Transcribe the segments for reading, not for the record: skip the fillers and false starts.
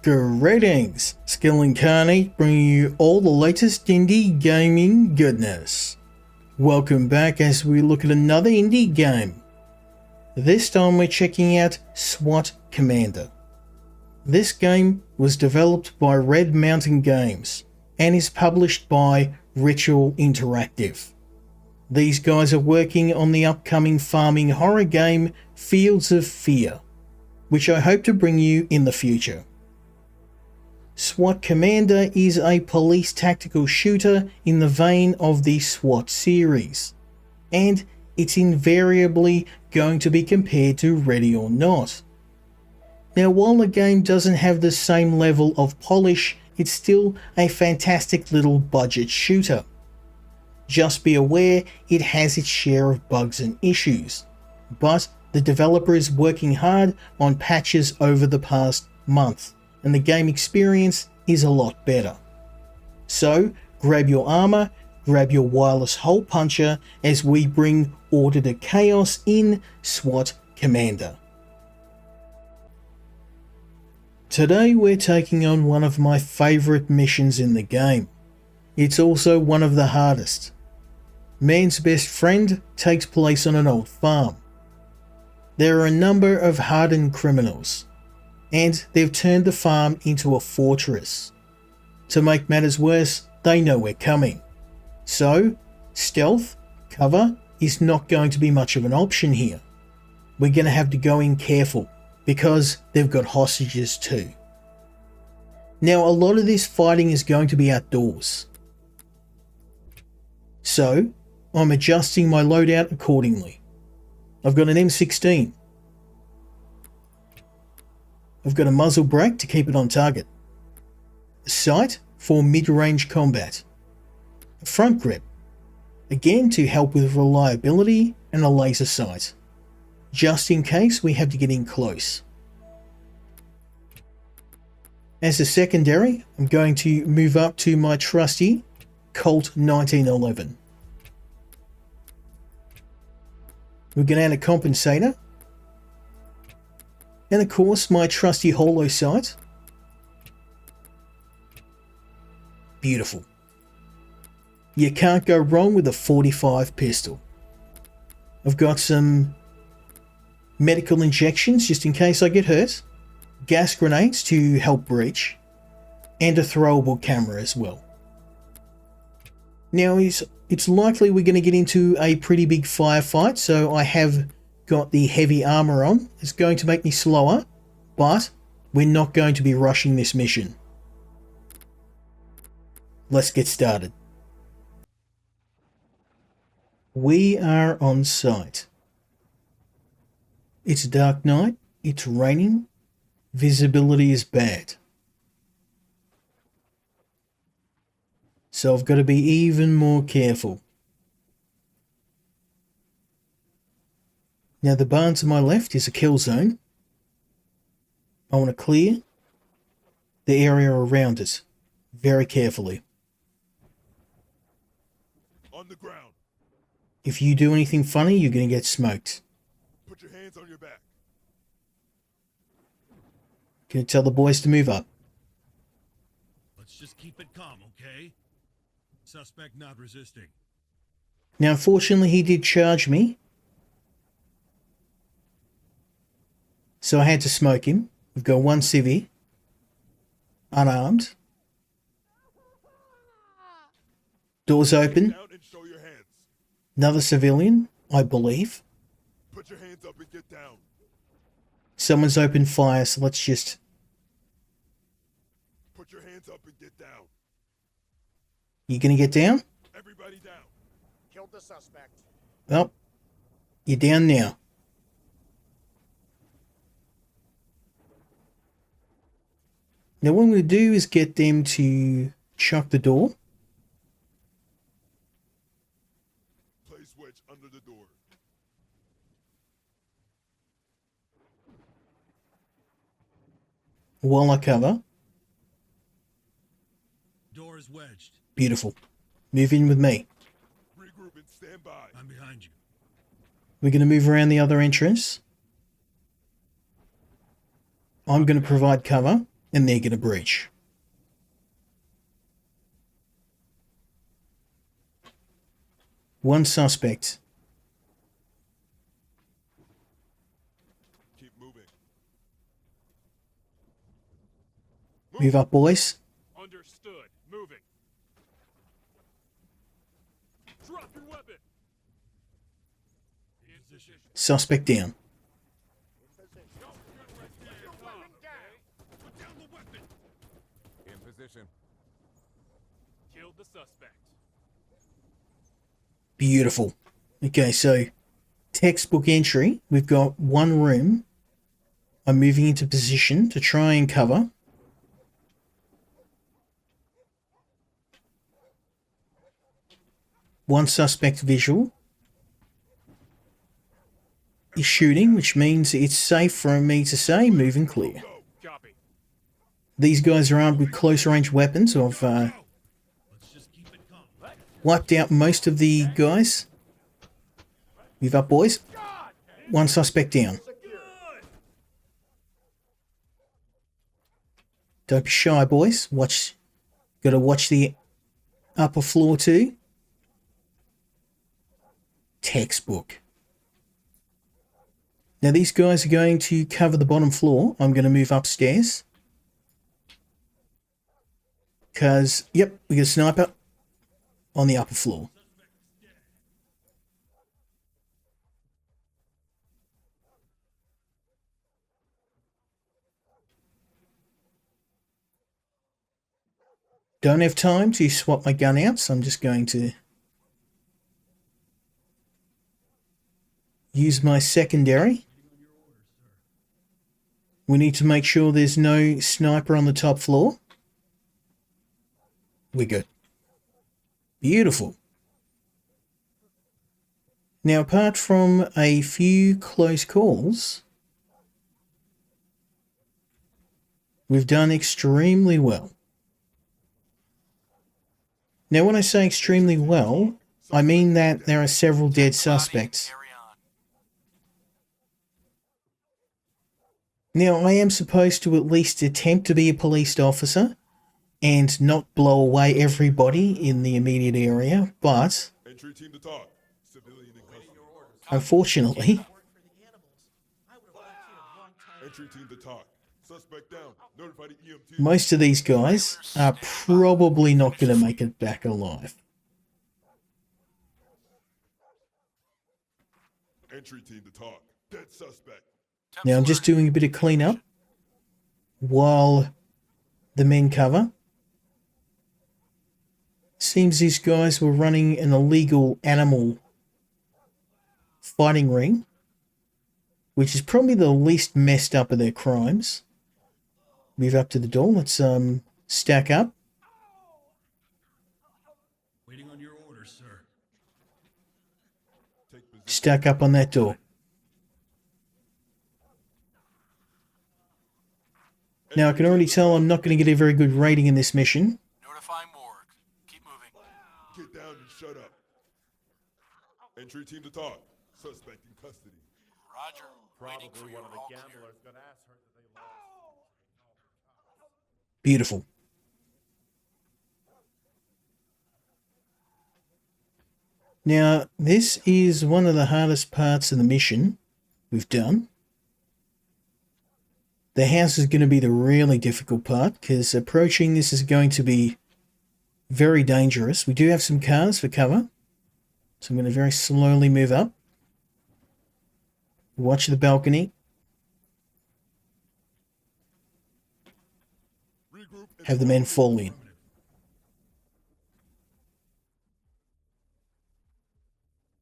Greetings, Skill Incarnate, bringing you all the latest indie gaming goodness. Welcome back as we look at another indie game. This time we're checking out SWAT Commander. This game was developed by Red Mountain Games and is published by Ritual Interactive. These guys are working on the upcoming farming horror game Fields of Fear, which I hope to bring you in the future. SWAT Commander is a police tactical shooter in the vein of the SWAT series, and it's invariably going to be compared to Ready or Not. Now, while the game doesn't have the same level of polish, it's still a fantastic little budget shooter. Just be aware it has its share of bugs and issues, but the developer is working hard on patches over the past month, and the game experience is a lot better. So grab your armor, grab your wireless hole puncher as we bring order to chaos in SWAT Commander. Today we're taking on one of my favourite missions in the game. It's also one of the hardest. Man's best friend takes place on an old farm. There are a number of hardened criminals, and they've turned the farm into a fortress. To make matters worse, they know we're coming. So, stealth, cover, is not going to be much of an option here. We're going to have to go in careful, because they've got hostages too. Now, a lot of this fighting is going to be outdoors. So, I'm adjusting my loadout accordingly. I've got an M16. I've got a muzzle brake to keep it on target, a sight for mid-range combat, a front grip, again to help with reliability, and a laser sight, just in case we have to get in close. As a secondary, I'm going to move up to my trusty Colt 1911. We're going to add a compensator, and of course my trusty holo sight. Beautiful. You can't go wrong with a 45 pistol. I've got some medical injections just in case I get hurt, gas grenades to help breach, and a throwable camera as well. Now it's likely we're going to get into a pretty big firefight, so I have got the heavy armor on. It's going to make me slower, but we're not going to be rushing this mission. Let's get started. We are on site. It's a dark night, it's raining, visibility is bad. So I've got to be even more careful. Now the barn to my left is a kill zone. I want to clear the area around it very carefully. On the ground. If you do anything funny, you're going to get smoked. Put your hands on your back. Can you tell the boys to move up? Let's just keep it calm, okay? Suspect not resisting. Now, unfortunately, he did charge me, so I had to smoke him. We've got one civvy, unarmed. Doors open. Down and show your hands. Another civilian, I believe. Put your hands up and get down. Someone's opened fire, so let's just... Put your hands up and get down. You gonna get down? Everybody down. Killed the suspect. Well, you're down now. Now what I'm going to do is get them to chuck the door. Place wedge under the door. While I cover. Door is wedged. Beautiful. Move in with me. Regroup and stand by. I'm behind you. We're going to move around the other entrance. I'm going to provide cover and they're going to breach. One suspect. Keep moving. Move up, boys. Understood. Moving. Drop your weapon. In position. Suspect down. Put down the weapon. In position. Killed the suspect. Beautiful. Okay, so textbook entry. We've got one room. I'm moving into position to try and cover. One suspect visual is shooting, which means it's safe for me to say moving clear. Go. Copy. These guys are armed with close range weapons. I've Let's just keep it calm. wiped out most of the guys. Move up, boys. One suspect down. Don't be shy, boys. Gotta watch the upper floor too. Textbook. Now these guys are going to cover the bottom floor. I'm going to move upstairs. Because, yep, we got a sniper on the upper floor. Don't have time to swap my gun out, so I'm just going to use my secondary. We need to make sure there's no sniper on the top floor. We're good. Beautiful. Now, apart from a few close calls, we've done extremely well. Now, when I say extremely well, I mean that there are several dead suspects. Now, I am supposed to at least attempt to be a police officer and not blow away everybody in the immediate area, but Entry team to talk. Civilian in custody. unfortunately, Entry team to talk. Suspect down. Notify the EMT. most of these guys are probably not going to make it back alive. Entry team to talk. Dead suspect. Now, I'm just doing a bit of cleanup while the men cover. Seems these guys were running an illegal animal fighting ring, which is probably the least messed up of their crimes. Move up to the door. Let's stack up. Waiting on your orders, sir. Take position. Stack up on that door. Now, I can already tell I'm not going to get a very good rating in this mission. Notifying morgue. Keep moving. Get down and shut up. Entry team to talk. Suspect in custody. Roger. Waiting for your all clear. gonna ask her that they lost. Beautiful. Now, this is one of the hardest parts of the mission we've done. The house is going to be the really difficult part because approaching this is going to be very dangerous. We do have some cars for cover, so I'm going to very slowly move up. Watch the balcony. Regroup and Have the men fall in.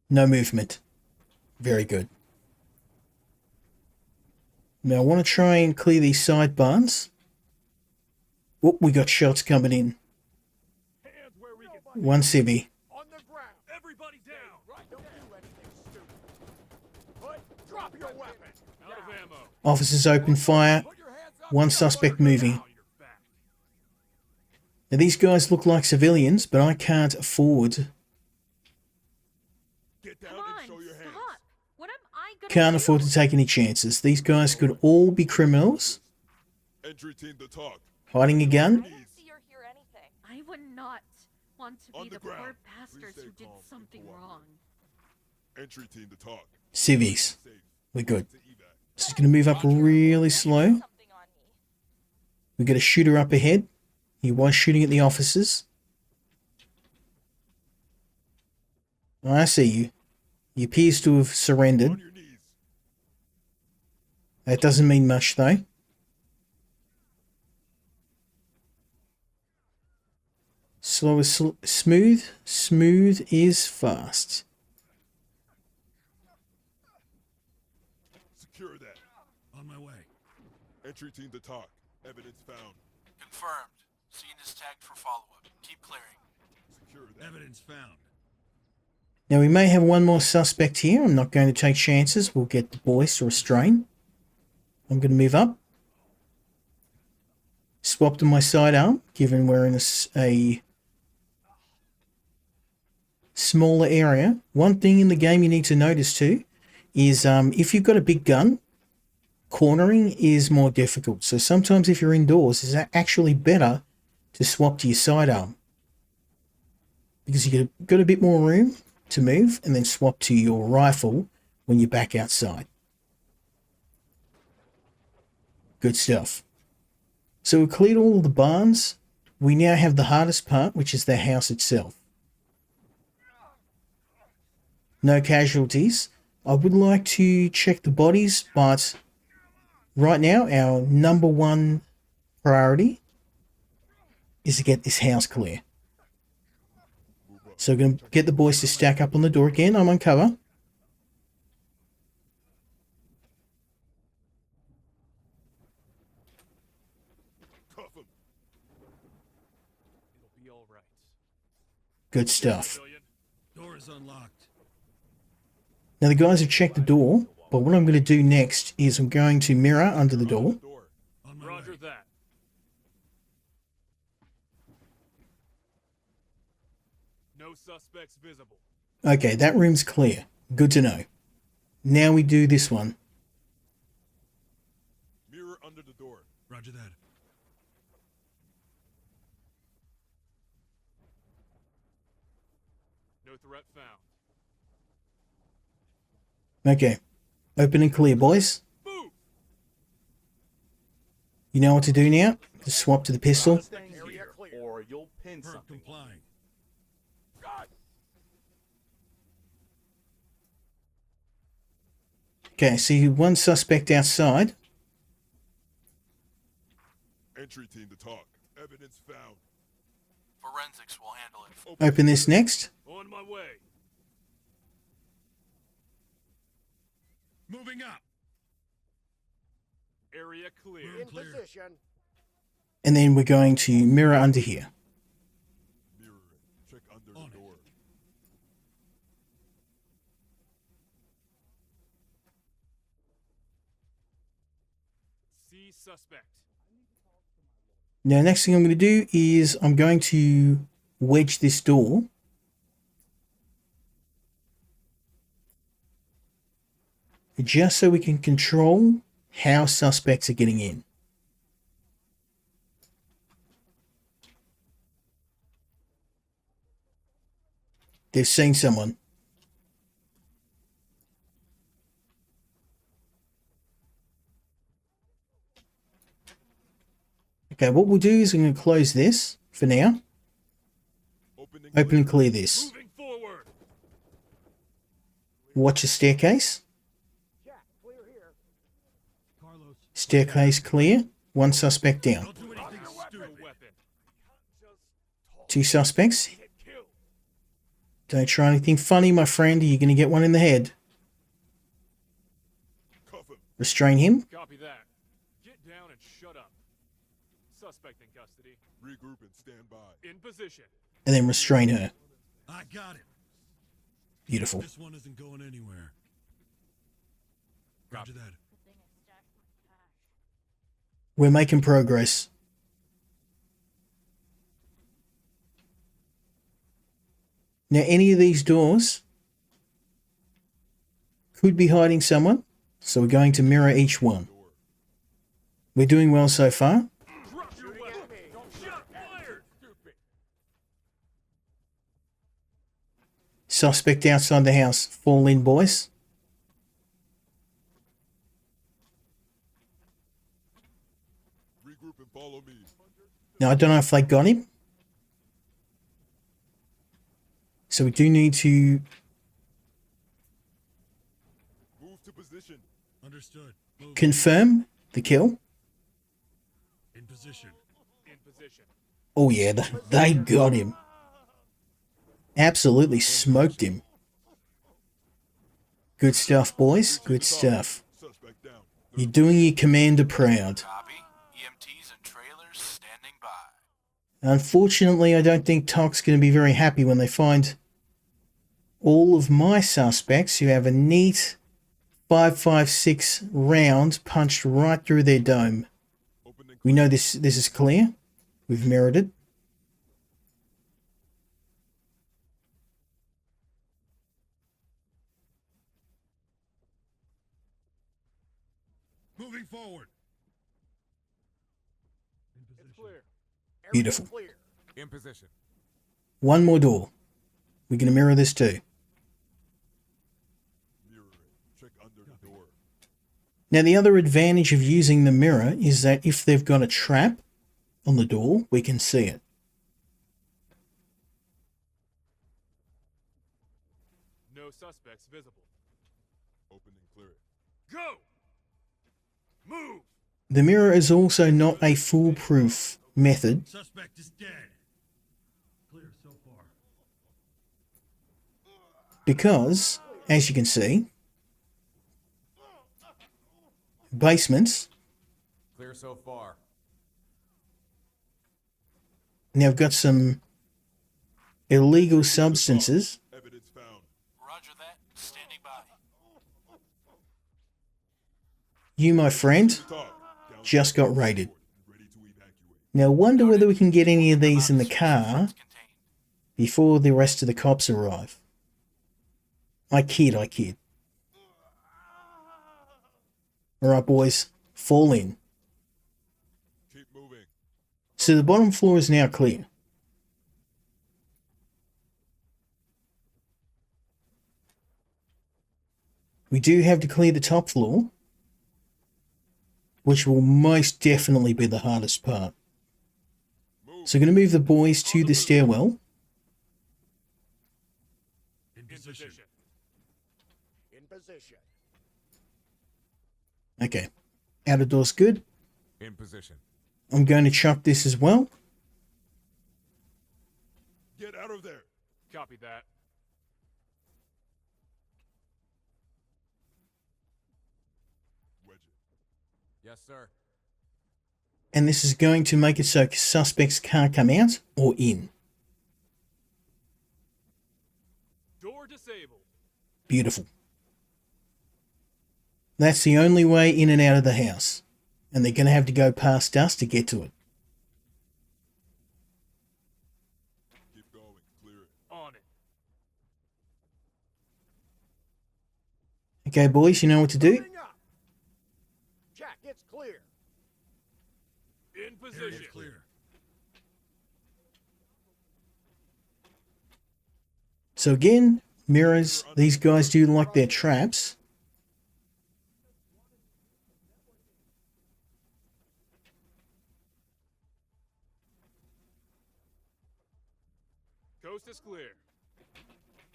No movement. Very good. Now I want to try and clear these side barns. Oh, we got shots coming in. hands where we can. One civvy. On the ground. Everybody down. Right. Don't do anything stupid. Put. Drop your weapon. Out of ammo. Officers open fire. Put your hands up. One suspect moving. Now you're back. Now these guys look like civilians, but I can't afford. Get down Come and show on, your hands. stop. What am I gonna Can't do? afford to take any chances. These guys could all be criminals. Entry team to talk. Hiding a gun? I didn't see or hear anything. I would not want to On be the the poor ground. bastards Please who stay did calm and something cooperate. wrong. Entry team to talk. Civvies. Safe. We're good. To evac. This is going to move up really slow. Something on me. We got a shooter up ahead. He was shooting at the officers. I see you. He appears to have surrendered. On your knees. That doesn't mean much though. Slow is smooth. Smooth is fast. Secure that. On my way. Entry team to talk. Evidence found. Confirmed. Scene is tagged for follow-up. Keep clearing. Secure that. Evidence found. Now we may have one more suspect here. I'm not going to take chances. We'll get the boys to restrain. I'm going to move up. Swap to my sidearm, given we're in a smaller area. One thing in the game you need to notice too is if you've got a big gun, cornering is more difficult. So sometimes if you're indoors, it's actually better to swap to your sidearm, because you've got a bit more room to move, and then swap to your rifle when you're back outside. Good stuff. So we've cleared all of the barns. We now have the hardest part, which is the house itself. No casualties. I would like to check the bodies, but right now our number one priority is to get this house clear. So we're going to get the boys to stack up on the door again. I'm on cover. Cuff him. It'll be all right. Good stuff. Civilian. Door is unlocked. Now the guys have checked the door, but what I'm going to do next is I'm going to mirror under the door. On my Roger way. that. No suspects visible. Okay, that room's clear. Good to know. Now we do this one. Mirror under the door. Roger that. No threat found. Okay. Open and clear, boys. Move! You know what to do now? Just swap to the pistol. Area clear. Or you'll pin Perk something. complying. God! Okay, see one suspect outside. Entry team to talk. Evidence found. Forensics will handle it. Open this next. On my way. Moving up. Area clear. Room clear. And then we're going to mirror under here. Mirror. Check under On the it. door. See suspect. Now, next thing I'm going to do is I'm going to wedge this door. Just so we can control how suspects are getting in. They've seen someone. Okay, what we'll do is I'm going to close this for now. Open and clear this. Moving forward. Watch the staircase. Carlos, Staircase clear. One suspect down. don't do anything stupid. Weapon. Two suspects. Get killed. Don't try anything funny, my friend, or you're going to get one in the head. Cuff him. Restrain him. Copy that. Get down and shut up. Suspect in custody. Regroup and stand by. In position. And then restrain her. I got it. Beautiful. This one isn't going anywhere. Roger that. We're making progress. Now, any of these doors could be hiding someone, so we're going to mirror each one. Door. We're doing well so far. Drop your weapon. Shot fired. Suspect outside the house. Fall in, boys. Regroup and follow me. Now, I don't know if they got him. So we do need to Move to position. Understood. Move. confirm the kill. In position. In position. Oh yeah, they got him. Absolutely smoked him. Good stuff, boys. Good stuff. Suspect down. You're doing your commander proud. Copy. EMTs and trailers standing by. Unfortunately, I don't think TOC's going to be very happy when they find all of my suspects who have a neat 5.56 round punched right through their dome. Open and We know this is clear. We've mirrored it. Moving forward. It's clear. Beautiful. in position. One more door. We're going to mirror this too. Mirror it. Check under the door. Now, the other advantage of using the mirror is that if they've got a trap on the door, we can see it. No suspects visible. Open and clear it. Go! Move! The mirror is also not a foolproof method Suspect is dead. Clear so far. because, as you can see, basements. Clear so far. Now I've got some illegal substances. Evidence found. Roger that. Standing by. You, my friend, Talk. Down just got raided. ready to evacuate. Now wonder whether we can get any of these in the car Contained. before the rest of the cops arrive. I kid. Alright boys, fall in. Keep moving. So the bottom floor is now clear. We do have to clear the top floor, which will most definitely be the hardest part. So I'm going to move the boys to the stairwell. In In position. position. In position. Okay, outer door's good. In position. I'm going to chuck this as well. Get out of there. Copy that. Wedge it. Yes, sir. And this is going to make it so suspects can't come out or in. Door disabled. Beautiful. That's the only way in and out of the house. And they're going to have to go past us to get to it. Keep going. Clear it. On it. Okay, boys, you know what to do? Moving up. Jack, it's clear. In Area position. clear. So again, mirrors, these guys do like their traps. Coast is clear.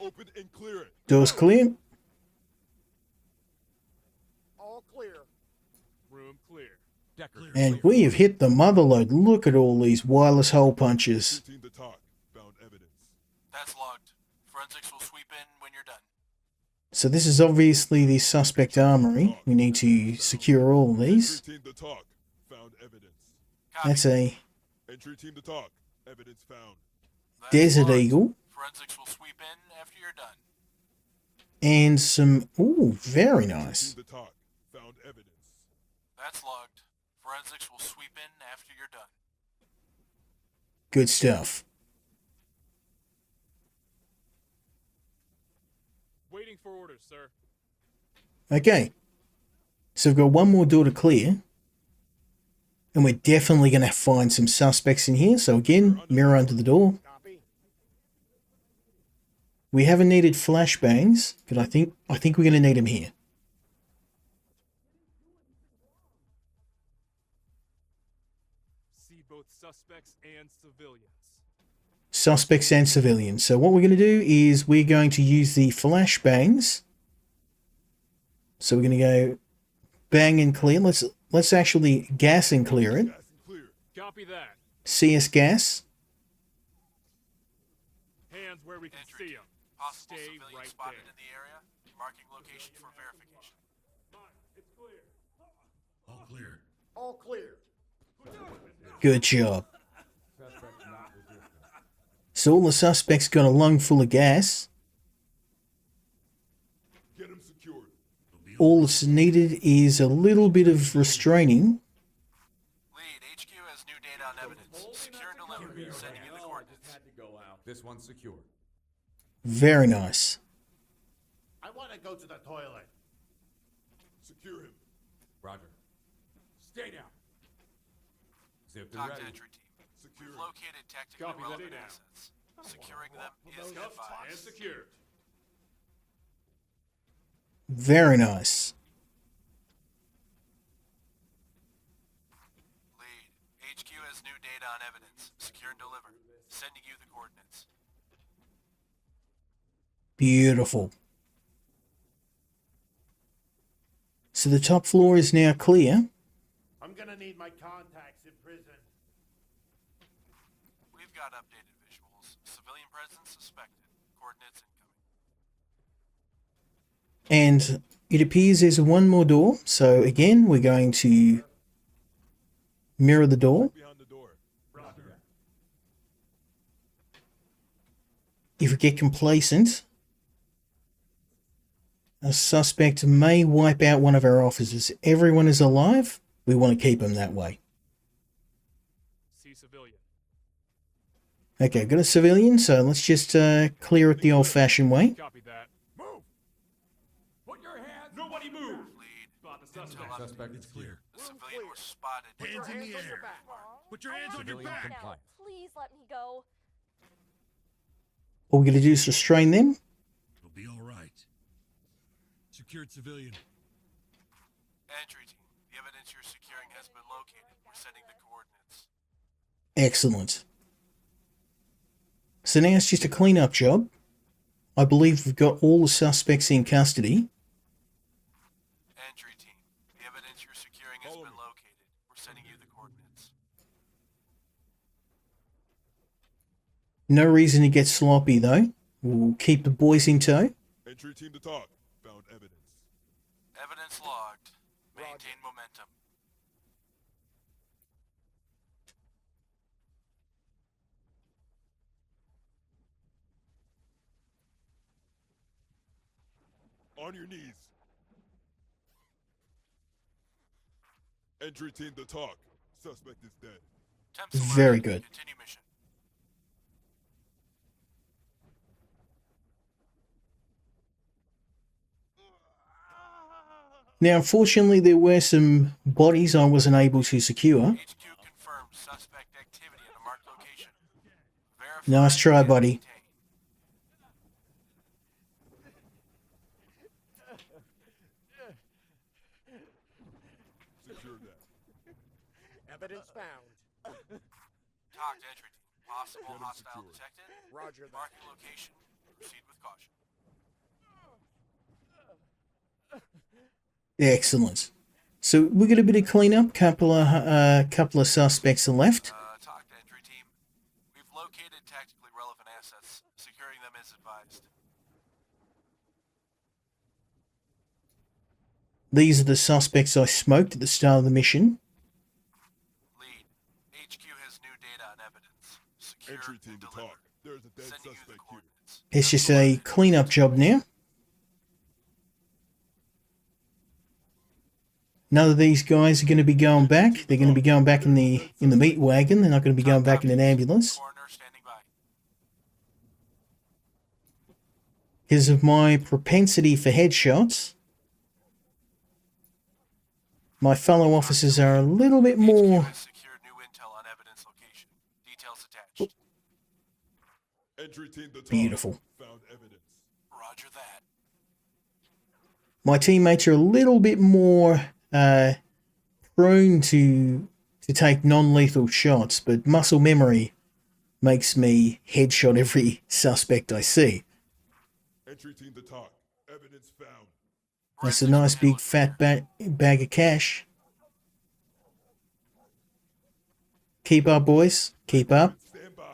Open and clear it. Doors clear. All clear. Room clear. Decker. Clear. And we have hit the motherlode. Look at all these wireless hole punches. Team to talk. Found evidence. That's logged. Forensics will sweep in when you're done. So this is obviously the suspect armory. We need to secure all of these. Entry team to talk. Found evidence. Copy. That's a Entry team to talk. Evidence found. That's Desert logged. Eagle. Forensics will sweep in after you're done. And some... Ooh, very nice. Team to talk. Found evidence. That's logged. Forensics will sweep in after you're done. Good stuff. Waiting for orders, sir. Okay. So we've got one more door to clear. And we're definitely going to find some suspects in here. So again, mirror under the door. Copy. We haven't needed flashbangs, but I think we're going to need them here. See both suspects and civilians. Suspects and civilians. So what we're going to do is we're going to use the flashbangs. So we're going to go bang and clear. Let's actually gas and clear it. Gas and clear. Copy that. CS gas. Hands where we can Entry see team. them. Possible Stay civilian right spotted there. in the area. Marking location for verification. It's clear. All clear. All clear. Good job. So all the suspects got a lung full of gas. Get him secured. All that's needed is a little bit of restraining. Lead, HQ has new data on evidence. Secure and deliver. Sending you the coordinates. This one's secure. Very nice. I want to go to the toilet. Secure him. Roger. Stay down. Zipped and Talk to ready. entry team. Secure We've him. located tactically Copy that. relevant Stay down. assets. Securing them is Cuffed and advised. secured. Very nice. Lead, HQ has new data on evidence. Secure and deliver. Sending you the coordinates. Beautiful. So the top floor is now clear. I'm gonna need my contacts in prison. We've got updated visuals. Civilian presence suspected. Coordinates incoming. And it appears there's one more door. So again, we're going to mirror the door. Behind the door. If we get complacent, a suspect may wipe out one of our officers. Everyone is alive. We want to keep them that way. See civilian. Okay, got a civilian, so let's just clear it the old-fashioned way. Copy that. Move. Put your hands. Nobody move. Lead, Spot the suspect. Suspect It's is clear. the civilian was spotted. Put your Hands in hands the on your air. back. Put your hands on your Civilian back. compliant. Please let me go. All we're going to do is restrain them. It'll be all right. Secured civilian. Entry team. The evidence you're securing has been located. We're sending the coordinates. Excellent. So now it's just a clean-up job. I believe we've got all the suspects in custody. Entry team. The evidence you're securing has been located. We're sending you the coordinates. No reason to get sloppy, though. We'll keep the boys in tow. Entry team to talk. Found evidence. Evidence logged. Maintain momentum. On your knees. Entry team to talk. Suspect is dead. Temps alerted. Very good. Continue mission. Now, unfortunately, there were some bodies I wasn't able to secure. HQ confirms suspect activity at a marked location. Verify Nice try, and buddy. maintain. Secure that. Evidence found. Talk to entry team. Possible hostile secured. detected. Roger that. Marking location. Proceed with caution. Excellent. So we got a bit of cleanup. Couple of suspects are left. Talk to entry team. We've located tactically relevant assets. Securing them is advised. These are the suspects I smoked at the start of the mission. Lead. HQ has new data on evidence. Secure Entry team and to deliver. talk. There's a dead Sending you the suspect here. coordinates. It's just a cleanup job now. None of these guys are going to be going back. They're going to be going back in the meat wagon. They're not going to be going back in an ambulance. Coroner standing by. Because of my propensity for headshots. My fellow officers are a little bit more... HQ has secured new intel on evidence location. Details attached. Entry team to talk. Beautiful. Found evidence. Roger that. My teammates are a little bit more prone to take non-lethal shots, but muscle memory makes me headshot every suspect I see. Entry team to talk. Evidence found. That's a nice big fat bag of cash. Keep up, boys. Keep up. Stand by.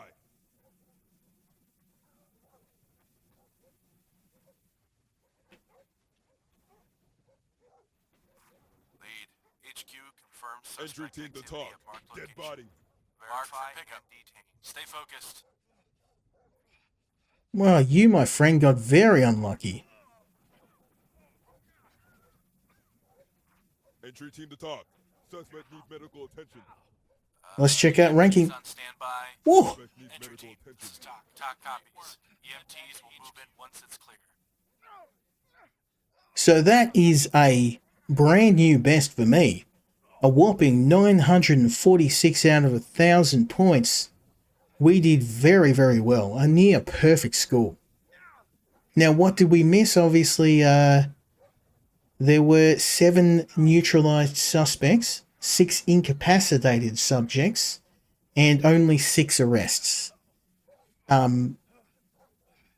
Lead. HQ confirms Entry suspect team to activity talk. at marked Dead location. body. Verify and detain. Stay focused. Well, you, my friend, got very unlucky. Entry team to talk. Suspect needs medical attention. Let's check out ranking. On standby. Whoa! Suspect needs Entry medical team, attention. this is TOC. TOC copies. EMTs will move in once it's clear. So that is a brand new best for me. A whopping 946 out of 1,000 points. We did very, very well. A near perfect score. Now, what did we miss? Obviously, there were 7 neutralized suspects, 6 incapacitated subjects, and only 6 arrests.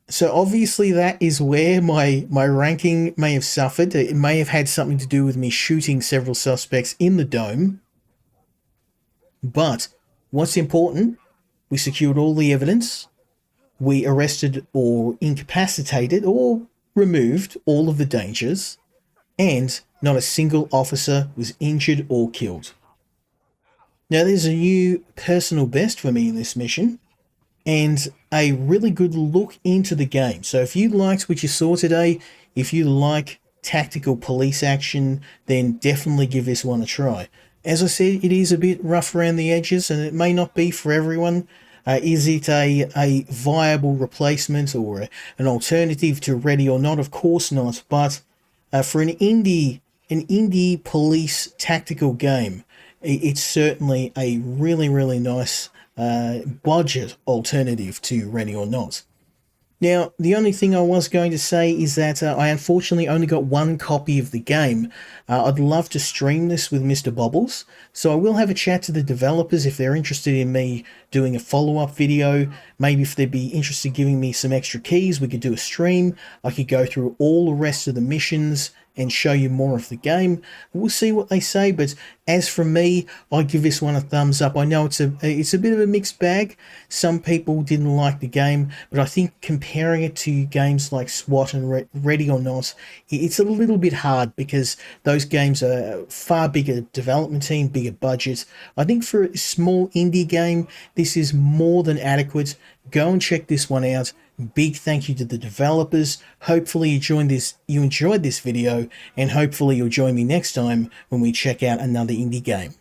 So obviously that is where my ranking may have suffered. It may have had something to do with me shooting several suspects in the dome. But what's important, we secured all the evidence. We arrested or incapacitated or removed all of the dangers. And not a single officer was injured or killed. Now there's a new personal best for me in this mission, and a really good look into the game. So if you liked what you saw today, if you like tactical police action, then definitely give this one a try. As I said, it is a bit rough around the edges, and it may not be for everyone. Is it a viable replacement or an alternative to Ready or Not? Of course not, but for an indie police tactical game, it's certainly a really, really nice budget alternative to Ready or Not. Now, the only thing I was going to say is that I unfortunately only got 1 copy of the game. I'd love to stream this with Mr. Bubbles, so I will have a chat to the developers if they're interested in me doing a follow-up video. Maybe if they'd be interested in giving me some extra keys, we could do a stream. I could go through all the rest of the missions and show you more of the game. We'll see what they say, but as for me, I'd give this one a thumbs up. I know it's a bit of a mixed bag. Some people didn't like the game, but I think comparing it to games like SWAT and Ready or Not, it's a little bit hard because those games are far bigger development team, bigger budget. I think for a small indie game, this is more than adequate. Go and check this one out. Big thank you to the developers. Hopefully you enjoyed this video, and hopefully you'll join me next time when we check out another indie game.